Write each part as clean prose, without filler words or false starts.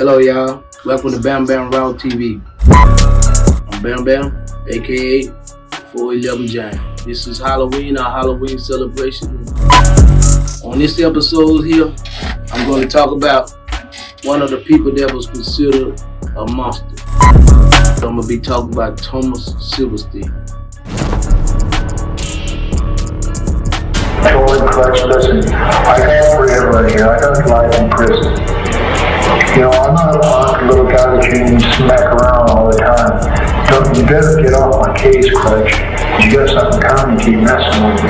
Hello, y'all. Welcome to Bamm Raw TV. I'm Bamm, aka 411 Giant. This is Halloween, our Halloween celebration. On this episode here, I'm going to talk about one of the people that was considered a monster. I'm going to be talking about Thomas Silverstein. Listen, I got forever here. I got life in prison. You know, I'm not a punk little guy that you can smack around all the time. You better get off my case, Crutch. You got something coming, keep messing with me.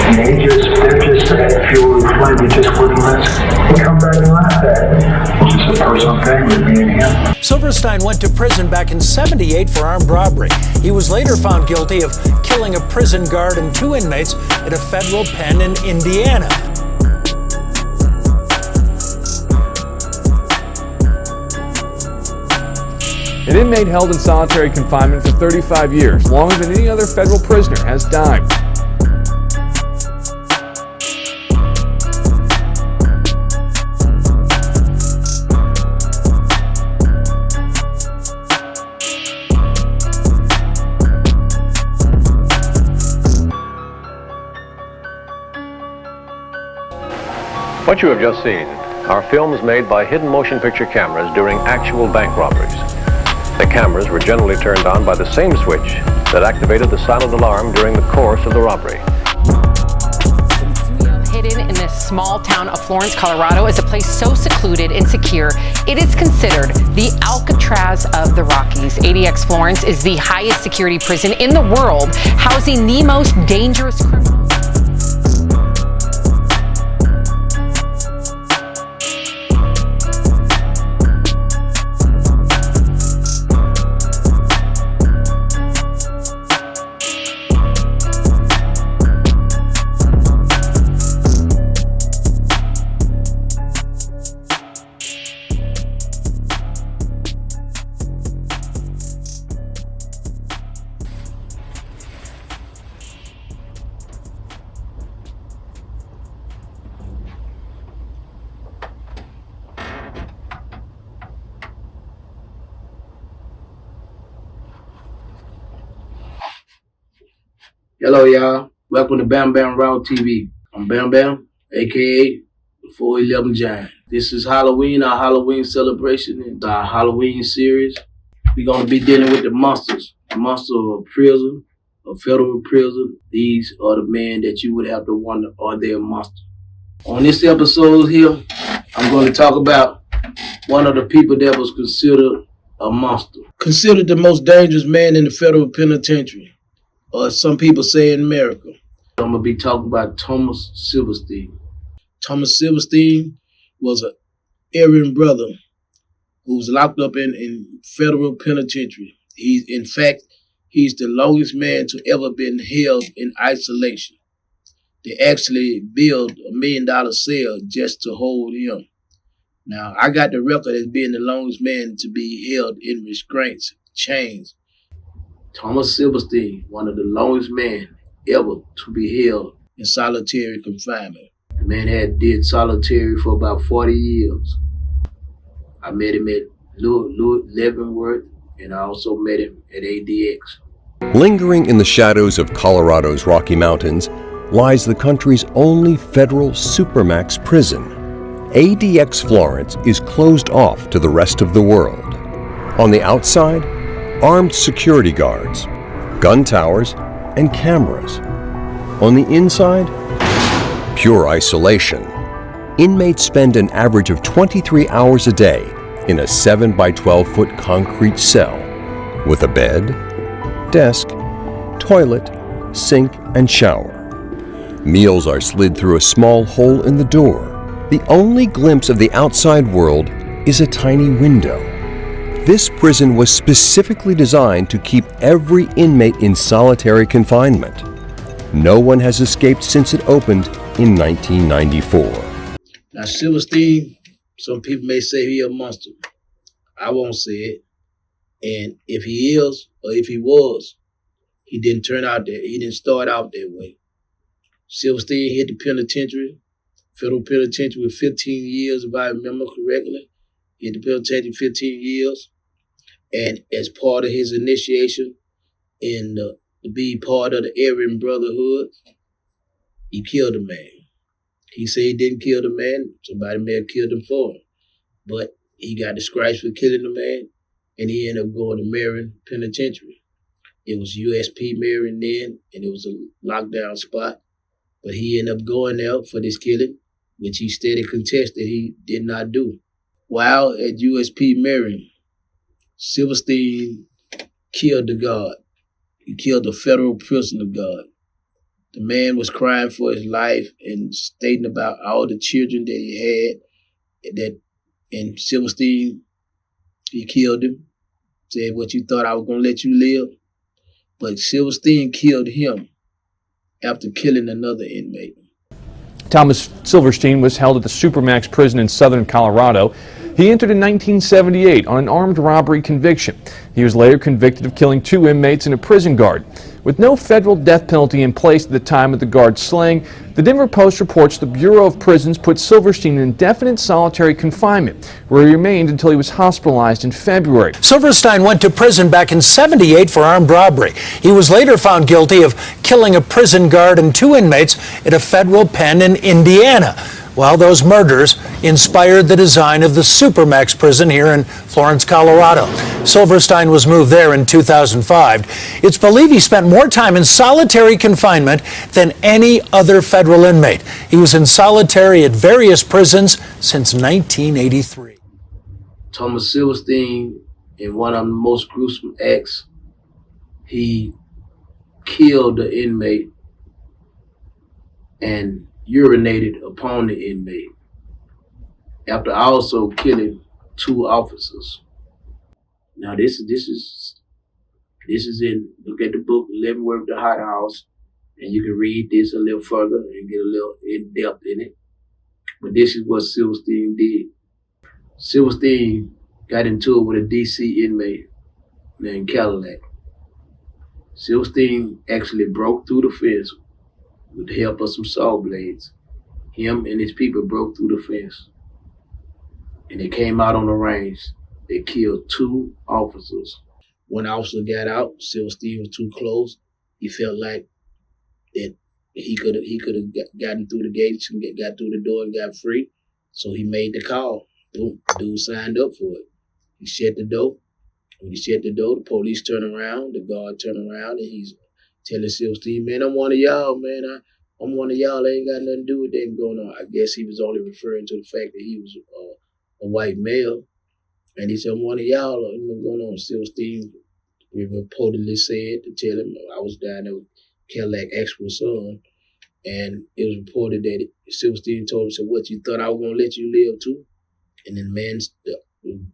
And they're just that fuel and flame, they just wouldn't listen. They come back and laugh at me. It's just a personal thing with me and him. Silverstein went to prison back in '78 for armed robbery. He was later found guilty of killing a prison guard and 2 inmates at a federal pen in Indiana. An inmate held in solitary confinement for 35 years, longer than any other federal prisoner, has died. What you have just seen are films made by hidden motion picture cameras during actual bank robberies. The cameras were generally turned on by the same switch that activated the silent alarm during the course of the robbery. Hidden in this small town of Florence, Colorado, is a place so secluded and secure, it is considered the Alcatraz of the Rockies. ADX Florence is the highest security prison in the world, housing the most dangerous criminals. Hello, y'all. Welcome to Bamm Raw TV. I'm Bamm, aka 411 Giant. This is Halloween, our Halloween celebration. It's our Halloween series. We're going to be dealing with the monsters. The monster of prison, of federal prison. These are the men that you would have to wonder, are they a monster? On this episode here, I'm going to talk about one of the people that was considered a monster. Considered the most dangerous man in the federal penitentiary. Or some people say in America. I'm going to be talking about Thomas Silverstein. Thomas Silverstein was an Aryan brother who was locked up in federal penitentiary. In fact, he's the longest man to ever been held in isolation. They actually built $1 million cell just to hold him. Now, I got the record as being the longest man to be held in restraints, chains. Thomas Silverstein, one of the longest men ever to be held in solitary confinement. The man did solitary for about 40 years. I met him at Leavenworth, and I also met him at ADX. Lingering in the shadows of Colorado's Rocky Mountains lies the country's only federal supermax prison. ADX Florence is closed off to the rest of the world. On the outside, armed security guards, gun towers, and cameras. On the inside, pure isolation. Inmates spend an average of 23 hours a day in a 7 by 12 foot concrete cell with a bed, desk, toilet, sink, and shower. Meals are slid through a small hole in the door. The only glimpse of the outside world is a tiny window. This prison was specifically designed to keep every inmate in solitary confinement. No one has escaped since it opened in 1994. Now, Silverstein, some people may say he's a monster. I won't say it. And if he is, or if he was, he didn't turn out that. He didn't start out that way. Silverstein hit the penitentiary, federal penitentiary, with 15 years, if I remember correctly. He had the penitentiary 15 years. And as part of his initiation to be part of the Aryan Brotherhood, he killed a man. He said he didn't kill the man. Somebody may have killed him for him. But he got disgraced for killing the man, and he ended up going to Marion Penitentiary. It was USP Marion then, and it was a lockdown spot. But he ended up going there for this killing, which he stated contested he did not do. While at USP Marion, Silverstein killed the guard. He killed a federal prisoner guard. The man was crying for his life and stating about all the children that he had. And Silverstein, he killed him. Said, "What, you thought I was going to let you live?" But Silverstein killed him after killing another inmate. Thomas Silverstein was held at the Supermax prison in southern Colorado. He entered in 1978 on an armed robbery conviction. He was later convicted of killing 2 inmates and a prison guard. With no federal death penalty in place at the time of the guard's slaying, the Denver Post reports the Bureau of Prisons put Silverstein in indefinite solitary confinement, where he remained until he was hospitalized in February. Silverstein went to prison back in '78 for armed robbery. He was later found guilty of killing a prison guard and 2 inmates at a federal pen in Indiana. Well, those murders inspired the design of the Supermax prison here in Florence, Colorado. Silverstein was moved there in 2005. It's believed he spent more time in solitary confinement than any other federal inmate. He was in solitary at various prisons since 1983. Thomas Silverstein, in one of the most gruesome acts, he killed the inmate and urinated upon the inmate after also killing 2 officers. Now this is in, look at the book, Living with the Hot House, and you can read this a little further and get a little in depth in it. But this is what Silverstein did. Silverstein got into it with a DC inmate named Cadillac. Silverstein actually broke through the fence with the help of some saw blades. Him and his people broke through the fence. And they came out on the range. They killed 2 officers. One officer got out. Silverstein was too close. He felt like that he could have gotten through the gates and got through the door and got free. So he made the call. Boom, the dude signed up for it. He shut the door. When he shut the door, the police turned around, the guard turned around, and he's telling Silverstein, "Man, I'm one of y'all, man. I'm one of y'all. I ain't got nothing to do with that going on." I guess he was only referring to the fact that he was a white male. And he said, "I'm one of y'all. What's going on?" Silverstein reportedly said to tell him, "I was down there with Cadillac's actual son." And it was reported that Silverstein told him, "So what, you thought I was going to let you live too?" And then the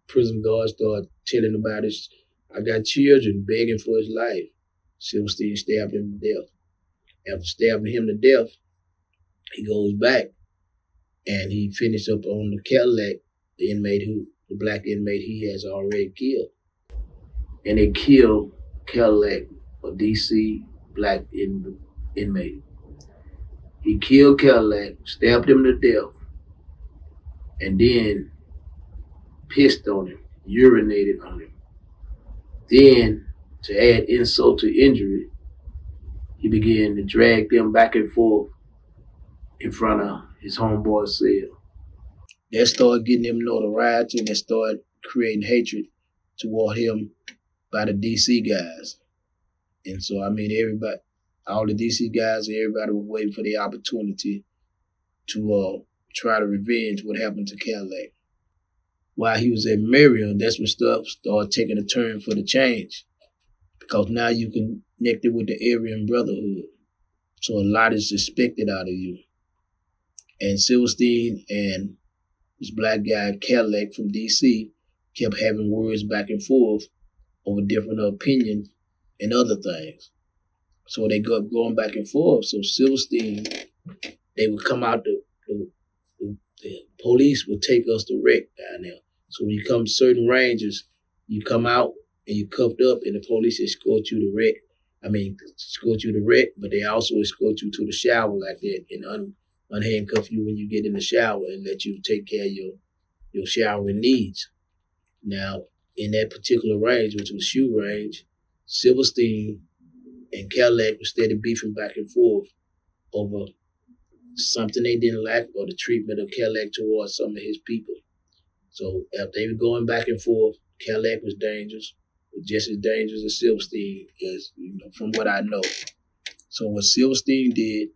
prison guard started telling about his, "I got children," begging for his life. Silverstein stabbed him to death. After stabbing him to death, he goes back and he finished up on the Cadillac, the black inmate he has already killed. And they killed Cadillac, a DC black inmate. He killed Cadillac, stabbed him to death, and then pissed on him, urinated on him. Then, to add insult to injury, he began to drag them back and forth in front of his homeboy's cell. That started getting him notoriety, and that started creating hatred toward him by the DC guys. And so, I mean, everybody, all the DC guys, everybody was waiting for the opportunity to try to revenge what happened to Cadillac. While he was at Marion, that's when stuff started taking a turn for the change, because now you connected with the Aryan Brotherhood. So a lot is expected out of you. And Silverstein and this black guy, Cadillac from DC, kept having words back and forth over different opinions and other things. So they got going back and forth. So Silverstein, they would come out, the police would take us to wreck down there. So when you come to certain ranges, you come out and you cuffed up, and the police escort you to wreck. Escort you to wreck, but they also escort you to the shower like that and unhandcuff you when you get in the shower and let you take care of your showering needs. Now, in that particular range, which was shoe range, Silverstein and Cadillac were steady beefing back and forth over something they didn't like or the treatment of Cadillac towards some of his people. So after they were going back and forth, Cadillac was dangerous, just as dangerous as Silverstein is, from what I know. So what Silverstein did,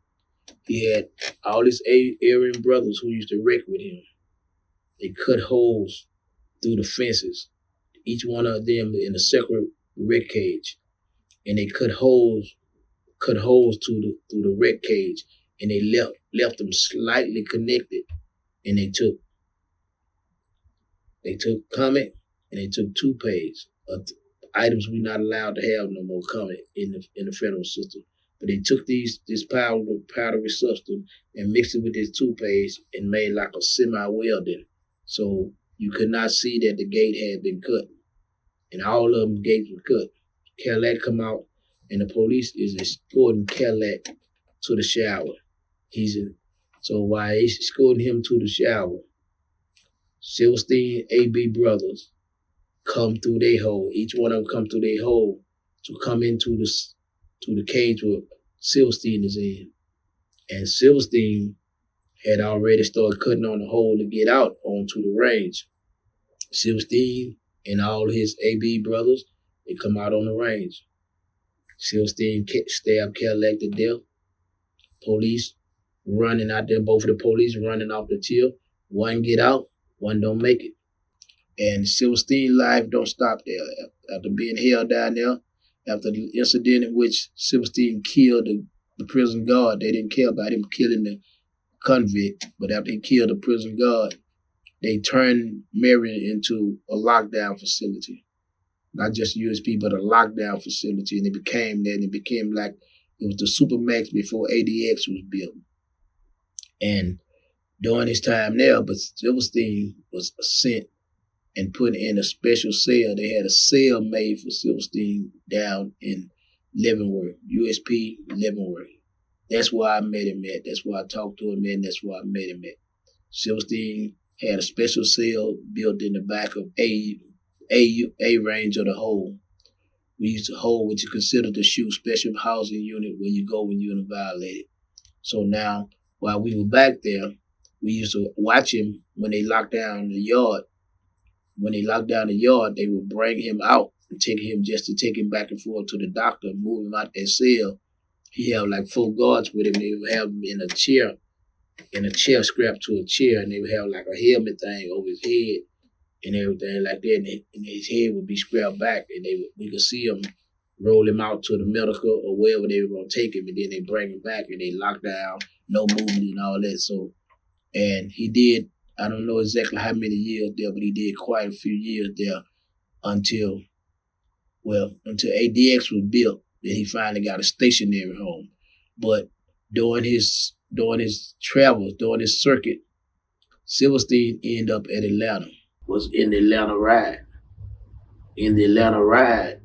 he had all his Aryan brothers who used to wreck with him. They cut holes through the fences, each one of them in a separate wreck cage, and they cut holes through the wreck cage, and they left them slightly connected, and they took Comet and they took toothpaste, items we're not allowed to have no more Comet in the federal system. But they took this powdery substance and mixed it with this toothpaste and made like a semi-welding. So you could not see that the gate had been cut. And all of them gates were cut. Cadillac come out and the police is escorting Cadillac to the shower. So while they escorting him to the shower, Silverstein AB brothers come through their hole. Each one of them come through their hole to come into the cage where Silverstein is in. And Silverstein had already started cutting on the hole to get out onto the range. Silverstein and all his AB brothers, they come out on the range. Silverstein stabbed Cadillac to death. Police running out there, both of the police running off the tier. One get out, one don't make it. And Silverstein's life don't stop there. After being held down there, after the incident in which Silverstein killed the prison guard, they didn't care about him killing the convict, but after he killed the prison guard, they turned Marion into a lockdown facility. Not just USP, but a lockdown facility. And it became like it was the Supermax before ADX was built. And during his time there, but Silverstein was sent and put in a special cell. They had a cell made for Silverstein down in Leavenworth, USP Leavenworth. That's where I met him at. That's where I talked to him at, and that's where I met him at. Silverstein had a special cell built in the back of A range of the hole. We used to hold what you consider the SHU special housing unit where you go when you're violated. So now, while we were back there, we used to watch him when they locked down the yard. When they locked down the yard, they would bring him out and take him back and forth to the doctor, move him out that cell. He had like 4 guards with him. They would have him in a chair strapped to a chair, and they would have like a helmet thing over his head and everything like that, and his head would be strapped back, and we could see him roll him out to the medical or wherever they were going to take him, and then they bring him back, and they lock down, no movement and all that. So, and he did, I don't know exactly how many years there, but he did quite a few years there until ADX was built. Then he finally got a stationary home. But during his travels, during his circuit, Silverstein ended up at Atlanta, was in the Atlanta ride. In the Atlanta ride,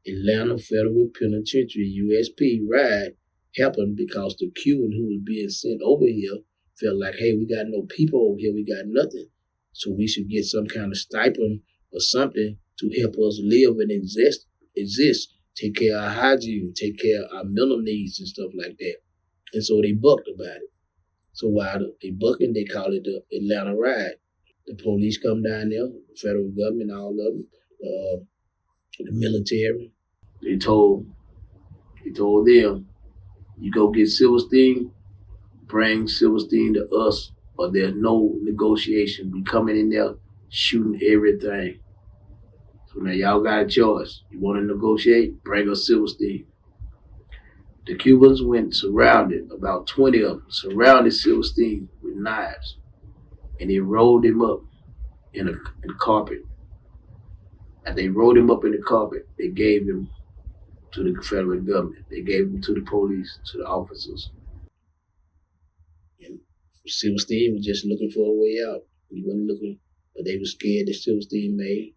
Atlanta Federal Penitentiary, USP ride, happened because the Cuban who was being sent over here felt like, hey, we got no people over here, we got nothing. So we should get some kind of stipend or something to help us live and exist, take care of our hygiene, take care of our mental needs and stuff like that. And so they bucked about it. So while they bucking, they call it the Atlanta ride. The police come down there, the federal government, all of them, the military. They told them, you go get Silverstein, bring Silverstein to us, or there's no negotiation. We coming in there shooting everything. So now y'all got a choice. You want to negotiate? Bring us Silverstein. The Cubans went surrounded, about 20 of them, surrounded Silverstein with knives, and they rolled him up in the carpet. And they rolled him up in the carpet. They gave him to the federal government. They gave him to the police, to the officers. And Silverstein was just looking for a way out. He wasn't looking, but they were scared that Silverstein may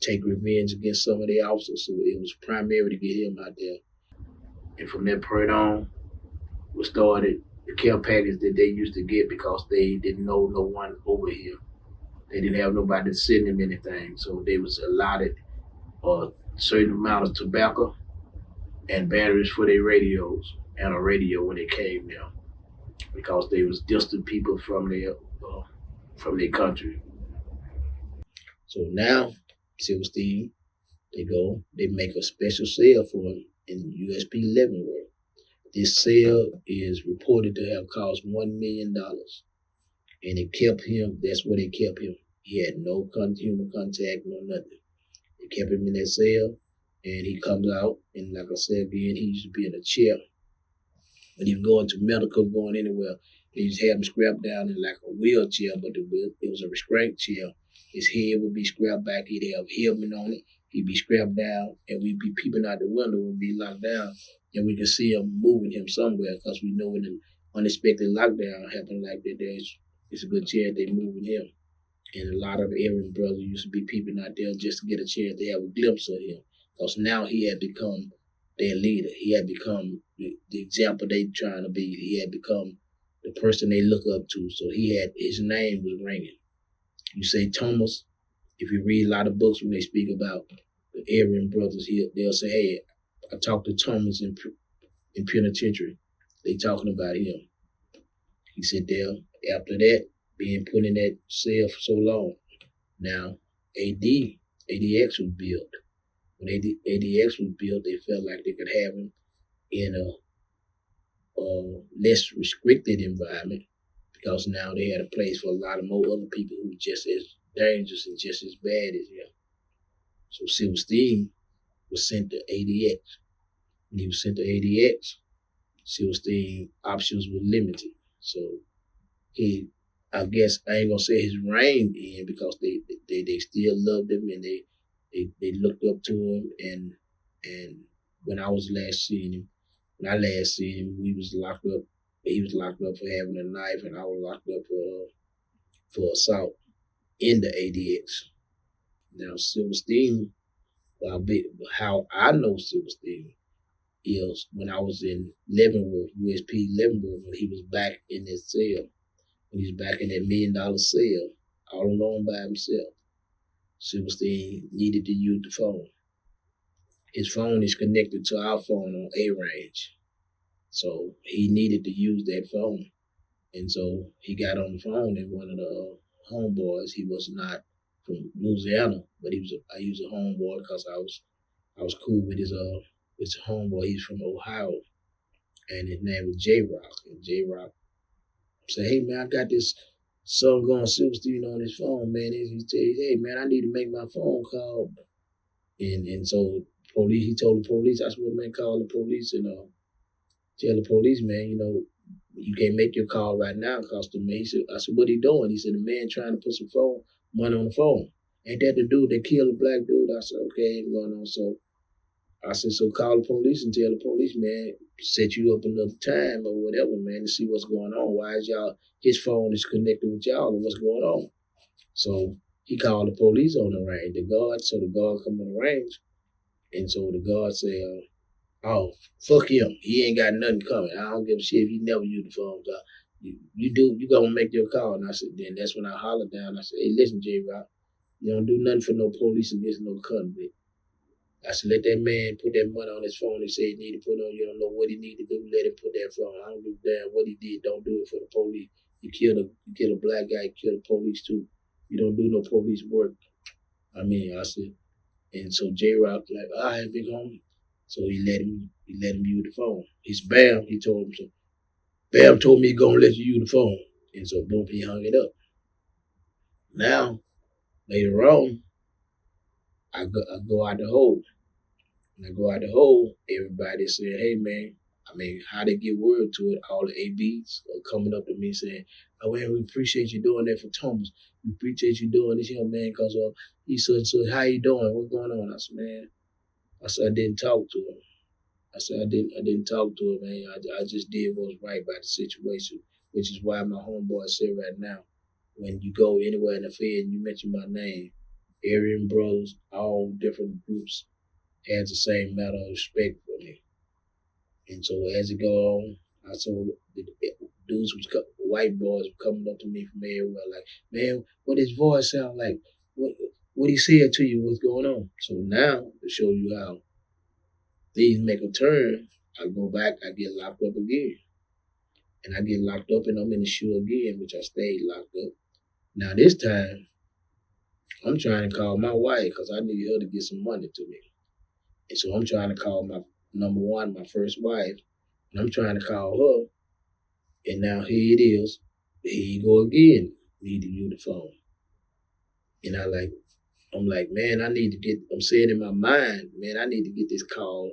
take revenge against some of the officers. So it was primary to get him out there. And from that point on, we started the care package that they used to get because they didn't know no one over here. They didn't have nobody to send them anything, so they was allotted a certain amount of tobacco and batteries for their radios and a radio when they came there, because they was distant people from their country. So now, Silverstein, they make a special sale for him in USP Leavenworth. This sale is reported to have cost $1 million. And it kept him, that's where they kept him. He had no human contact, no nothing. They kept him in that cell, and he comes out, and like I said again, he used to be in a chair. When he was going to medical, going anywhere, they used to have him strapped down in like a wheelchair, but it was a restraint chair. His head would be strapped back, he'd have helmet on it, he'd be strapped down, and we'd be peeping out the window, we'd be locked down, and we could see him moving him somewhere, because we know when an unexpected lockdown happened like that, it's a good chance they moving him. And a lot of Aryan brothers used to be peeping out there just to get a chance to have a glimpse of him. Because now he had become their leader. He had become the example they trying to be. He had become the person they look up to. So his name was ringing. You say Thomas, if you read a lot of books when they speak about the Aryan brothers, they'll say, hey, I talked to Thomas in penitentiary. They talking about him. He said there, after that, being put in that cell for so long, now ADX was built. When ADX was built, they felt like they could have him in a less restricted environment, because now they had a place for a lot of more other people who were just as dangerous and just as bad as him. So Silverstein was sent to ADX. When he was sent to ADX, Silverstein options were limited. So I guess I ain't gonna say his reign in, because they still loved him, and they looked up to him, and when I last seen him, we was locked up. He was locked up for having a knife, and I was locked up for assault in the ADX. Now Silverstein, how I know Silverstein is when I was in Leavenworth, USP Leavenworth, when he was back in his cell. When he's back in that $1 million cell, all alone by himself, Silverstein needed to use the phone. His phone is connected to our phone on A-Range. So he needed to use that phone. And so he got on the phone, and one of the homeboys, he was not from Louisiana, but I used a homeboy because I was cool with his homeboy. He's from Ohio, and his name was J-Rock. And J-Rock said, hey man, I got this son going Silverstein on his phone, man. He said, hey man, I need to make my phone call. And so he told the police, I said, well, man, call the police and tell the police, man, you can't make your call right now because the man, I said, what he doing? He said, the man trying to put some money on the phone. Ain't that the dude that killed a black dude? I said, okay, ain't going on. So I said, so call the police and tell the police, man, set you up another time or whatever, man, to see what's going on. Why is his phone is connected with y'all and what's going on? So he called the police on the range, the guard come on the range. And so the guard said, oh, fuck him. He ain't got nothing coming. I don't give a shit if he never used the phone. You gonna make your call. And I said, then that's when I hollered down. I said, hey, listen, J-Rock, you don't do nothing for no police against no convict. I said, let that man put that money on his phone. He said he need to put on, you don't know what he need to do, let him put that phone. I don't give a damn what he did. Don't do it for the police. You killed a black guy, you killed the police too. You don't do no police work. I said, and so J-Rock like, all right, big homie. So he let him use the phone. He's Bamm, he told him so. Bamm told me he gonna let you use the phone. And so boom, he hung it up. Now, later on, I go out the hole. When I go out the hole, everybody said, hey man, how they get word to it, all the ABs are coming up to me saying, oh man, we appreciate you doing that for Thomas. We appreciate you doing this here, man, because he said, so how you doing? What's going on? I said, man, I didn't talk to him. I said, I didn't talk to him, man. I just did what was right by the situation, which is why my homeboy said right now, when you go anywhere in the Fed and you mention my name, Aryan brothers, all different groups, has the same amount of respect for me. And so as it go on, I saw the dudes was white boys were coming up to me from everywhere, like, man, what his voice sound like? What he said to you? What's going on? So now to show you how things make a turn, I go back, I get locked up again. And I get locked up and I'm in the shoe again, which I stayed locked up. Now this time, I'm trying to call my wife because I need her to get some money to me. And so I'm trying to call my number one, my first wife, and I'm trying to call her. And now here it is. Here you go again, needing you the phone. And I'm like, man, I'm saying in my mind, man, I need to get this call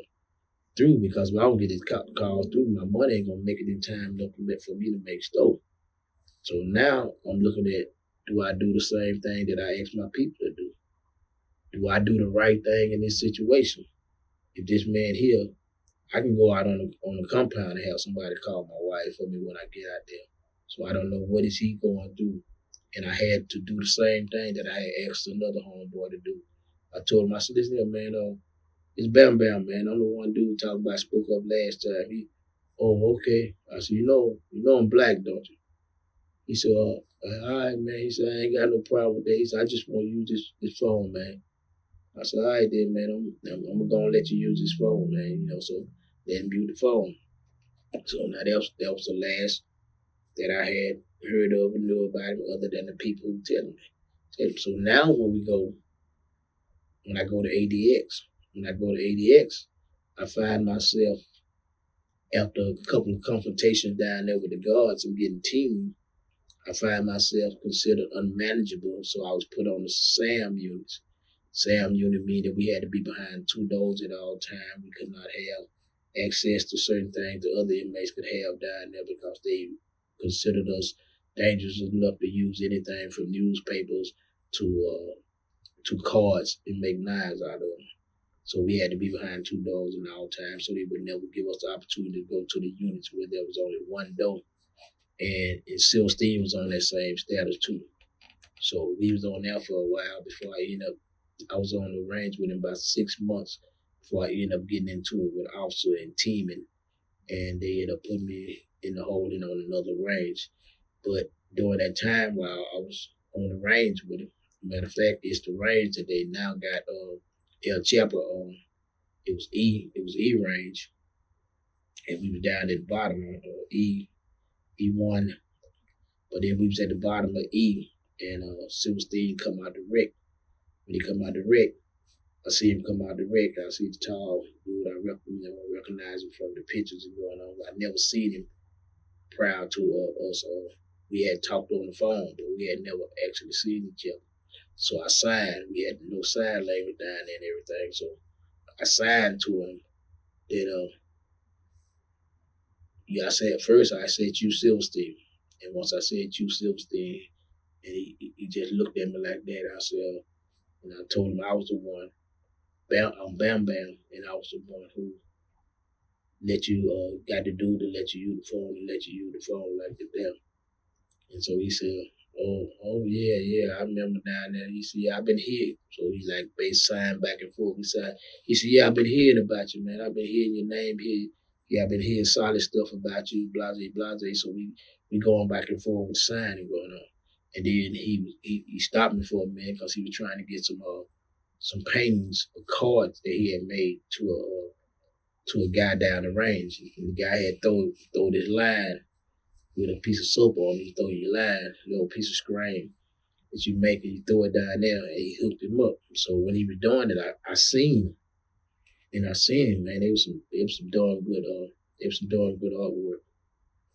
through because if I don't get this call through, my money ain't gonna make it in time enough for me to make store. So now I'm looking at, do I do the same thing that I asked my people to do? Do I do the right thing in this situation? If this man here, I can go out on the compound and have somebody call my wife for me when I get out there. So I don't know what is he going through. And I had to do the same thing that I had asked another homeboy to do. I told him, I said, listen here, man, it's Bamm, man. I'm the one dude talking about spoke up last time. Oh, okay. I said, you know I'm black, don't you? He said, all right, man. He said, I ain't got no problem with that. He said, I just want to use this phone, man. I said, all right then, man. I'm going to let you use this phone, man. So let him use the phone. So now that was the last that I had heard of and knew about him other than the people who tell me. So now when I go to ADX, I find myself after a couple of confrontations down there with the guards and getting teamed, I find myself considered unmanageable, so I was put on the SAM units. SAM unit meaning that we had to be behind two doors at all times. We could not have access to certain things the other inmates could have down there because they considered us dangerous enough to use anything from newspapers to cards and make knives out of them. So we had to be behind two doors at all times, so they would never give us the opportunity to go to the units where there was only one door. And Silverstein was on that same status too. So we was on there for a while before I was on the range with him about 6 months before I ended up getting into it with officer and teaming. And they ended up putting me in the holding on another range. But during that time while I was on the range with him, matter of fact, it's the range that they now got El Chapo on. It was E range. And we were down at the bottom on E1, but then we was at the bottom of E, and Silverstein come out the wreck. When he come out the wreck, I see him come out the wreck. I see the tall dude. I recognize him from the pictures and going on. I never seen him prior to us. We had talked on the phone, but we had never actually seen each other. So I signed. We had no sign language down there and everything. So I signed to him that I said you Silverstein. And once I said you Silverstein, and he just looked at me like that, I said, and I told him I was the one, I'm Bamm, and I was the one who let you, got the dude to let you use the phone and let you use the phone like that. And so he said, oh yeah, I remember down there. He said, yeah, I've been here. So he like base sign back and forth. He said, yeah, I've been hearing about you, man. I've been hearing your name here. Yeah, I've been hearing solid stuff about you, blase. So we going back and forth with signing going on. And then he stopped me for a minute because he was trying to get some paintings of cards that he had made to a guy down the range. And the guy had throw this line with a piece of soap on it. You throw your line, a little piece of screen that you make, and you throw it down there, and he hooked him up. So when he was doing it, I seen him, man. It was some darn good artwork.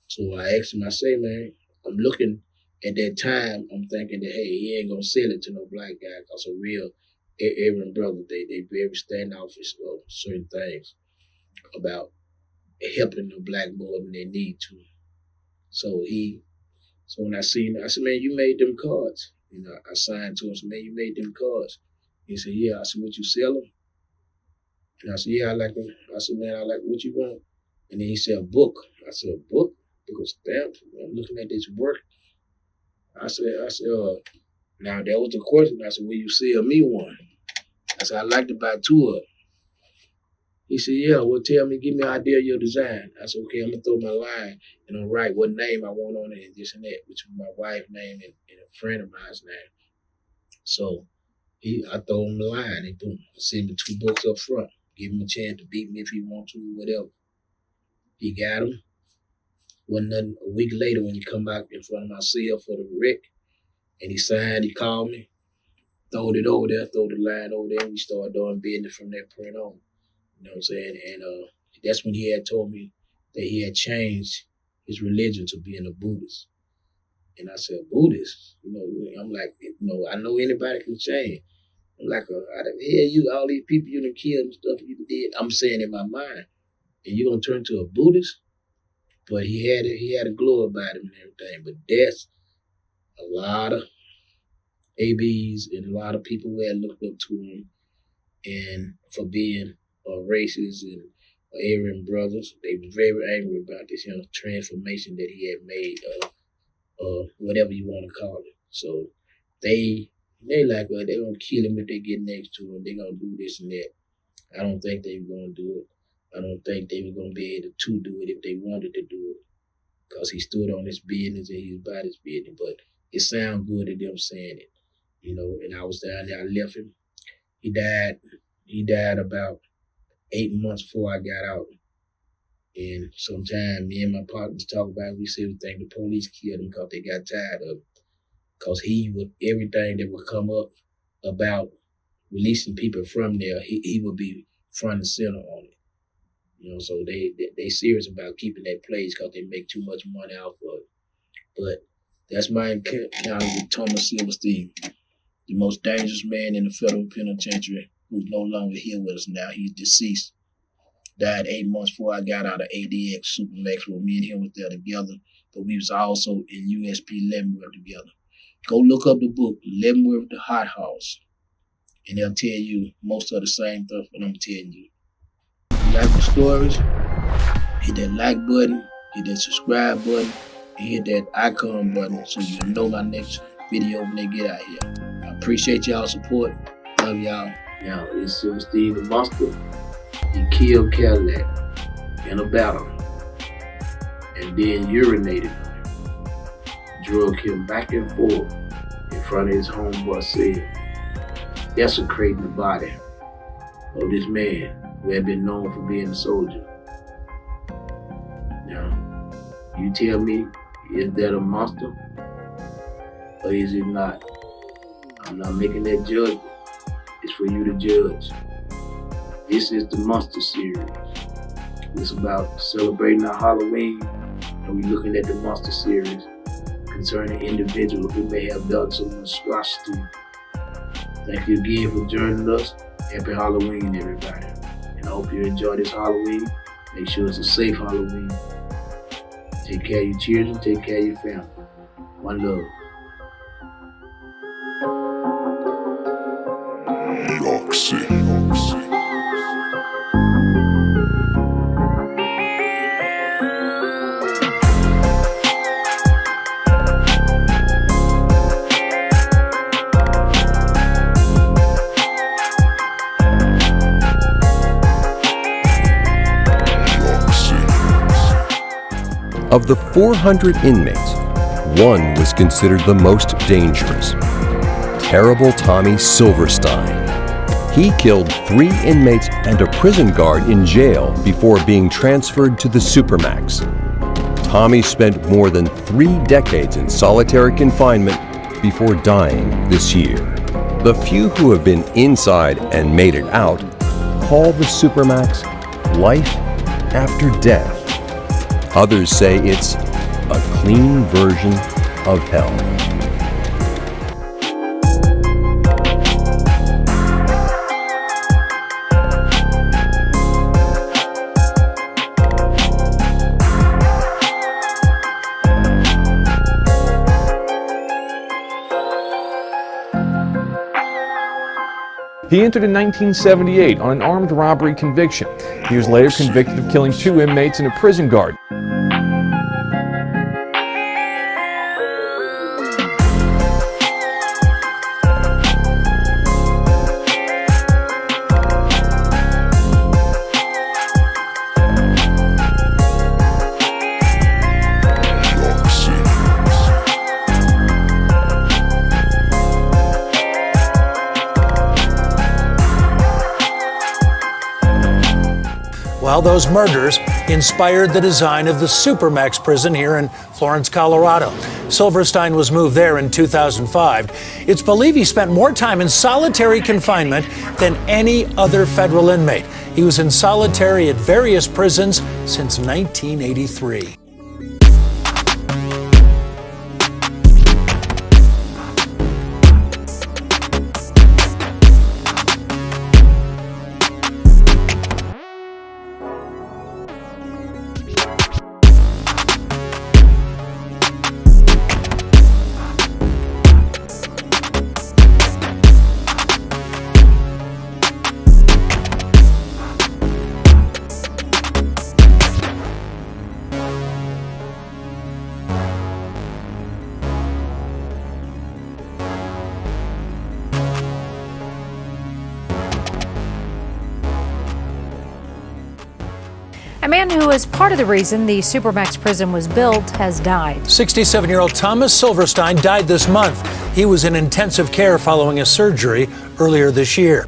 So I asked him, I say, man, I'm looking at that time, I'm thinking that, hey, he ain't gonna sell it to no black guy because a real Aryan brother, they very standoffish of certain things about helping the black more than they need to. So when I seen it, I said, man, you made them cards. I signed to him, said, man, you made them cards. He said, yeah. I said, what, you sell them? And I said, yeah, I like them. I said, man, I like what you want. And then he said, a book. I said, a book? Book of stamps? I'm looking at this work. I said, now that was the question. I said, will you sell me one? I said, I'd like to buy two of them. He said, yeah, well, tell me, give me an idea of your design. I said, okay, I'm going to throw my line and I'll write what name I want on it and this and that, which was my wife's name and a friend of mine's name. So I throw him the line and boom, I send him 2 books up front. Give him a chance to beat me if he want to, whatever. He got him. Wasn't nothing, a week later when he come back in front of my cell for the wreck and he signed, he called me, throwed it over there, throw the line over there, and we started doing business from that point on. You know what I'm saying? And that's when he had told me that he had changed his religion to being a Buddhist. And I said, Buddhist? You know, I'm like, you know, I know anybody can change. I'm like, how the hell you, all these people you done killed and stuff you did, I'm saying in my mind, and you gonna turn to a Buddhist? But he had a glow about him and everything. But that's a lot of ABs and a lot of people who had looked up to him and for being racist and Aryan brothers. They were very angry about this, you know, transformation that he had made, whatever you want to call it. So they like, well, they're gonna kill him if they get next to him. They're gonna do this and that. I don't think they were gonna do it. I don't think they were gonna be able to do it if they wanted to do it, because he stood on his business and he was about his business. But it sounded good to them saying it, you know. And I was down there. I left him. He died about 8 months before I got out. And sometime me and my partners talk about it. We said we think the police killed him because they got tired of it. Because he would, everything that would come up about releasing people from there, he would be front and center on it. You know, so they serious about keeping that place because they make too much money off of it. But that's my encounter with Thomas Silverstein, the most dangerous man in the federal penitentiary, who's no longer here with us now. He's deceased. Died 8 months before I got out of ADX Supermax, where me and him was there together, but we was also in USP Leavenworth together. Go look up the book, Leavenworth the Hot House, and they'll tell you most of the same stuff that I'm telling you. If you like the stories, hit that like button, hit that subscribe button, and hit that icon button so you'll know my next video when they get out here. I appreciate y'all's support. Love y'all. Now, it's Silverstein the Monster. He killed Cadillac in a battle and then urinated, drug him back and forth in front of his homeboy cell, desecrating the body of this man who had been known for being a soldier. Now, you tell me, is that a monster or is it not? I'm not making that judgment. It's for you to judge. This is the Monster series. It's about celebrating our Halloween, and we're looking at the Monster series concerning individuals who may have done some monstrosity. Thank you again for joining us. Happy Halloween, everybody. And I hope you enjoy this Halloween. Make sure it's a safe Halloween. Take care of your children, take care of your family. One love. York City. Of the 400 inmates, one was considered the most dangerous. Terrible Tommy Silverstein. He killed 3 inmates and a prison guard in jail before being transferred to the Supermax. Tommy spent more than 3 decades in solitary confinement before dying this year. The few who have been inside and made it out call the Supermax life after death. Others say it's a clean version of hell. He entered in 1978 on an armed robbery conviction. He was later convicted of killing 2 inmates and a prison guard. Well, those murders inspired the design of the Supermax prison here in Florence, Colorado. Silverstein was moved there in 2005. It's believed he spent more time in solitary confinement than any other federal inmate. He was in solitary at various prisons since 1983. A man who was part of the reason the Supermax prison was built has died. 67-year-old Thomas Silverstein died this month. He was in intensive care following a surgery earlier this year.